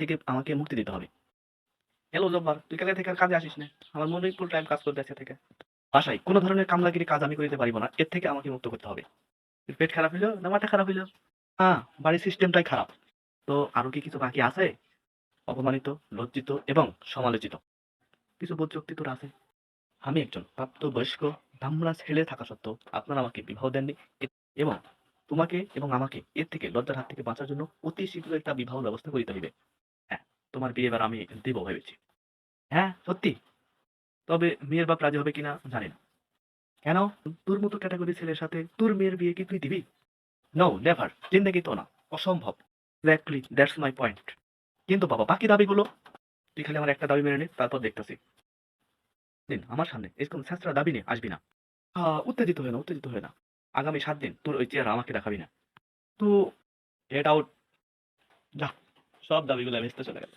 থেকে আমাকে মুক্তি দিতে হবে। হ্যালো জব্বার, তুই কালকে থেকে আর কাজে আসিস না। আমার মনে ফুল টাইম কাজ করতে আছে থেকে। বাসায় কোনো ধরনের কামলাগিরি কাজ আমি করিতে পারিব না। এর থেকে আমাকে মুক্ত করতে হবে। পেট খারাপ হইলো না মাথা খারাপ হইলো? হ্যাঁ, বাড়ির সিস্টেমটাই খারাপ। তো আরো কি কিছু বাকি আছে? অপমানিত, লজ্জিত এবং সমালোচিত। কিছু বোধশক্তি তোর আছে। আমি একজন প্রাপ্তবয়স্ক ব্রাহ্মণা ছেলে থাকা সত্ত্বেও আপনারা আমাকে বিবাহ দেননি এবং তোমাকে এবং আমাকে এর থেকে লজ্জার হাত থেকে বাঁচার জন্য অতি শীঘ্র একটা বিবাহ ব্যবস্থা করিতে হইবে। হ্যাঁ, তোমার বিয়ে এবার আমি দিব ভেবেছি। হ্যাঁ, সত্যি। তবে মেয়ের বাপ রাজি হবে কিনা জানি না। কেন? তোর মতো ক্যাটাগরি ছেলের সাথে তোর মেয়ের বিয়ে কি তুই দিবি? No, never. জিন্দেগি তো না। অসম্ভব। Exactly, that's my point. কিন্তু বাবা বাকি দাবিগুলো? তুই খালি আমার একটা দাবি মেনে নে, তারপর দেখতেছি। দিন আমার সামনে এরকম ছেঁচড়া দাবি নিয়ে আসবি না। উত্তেজিত হয়ে না, উত্তেজিত হয়ে না। আগামী 7 দিন তোর ওই চেহারা আমাকে দেখাবি না। তো গেট আউট। যা, সব দাবিগুলো ভেস্তে চলে গেল।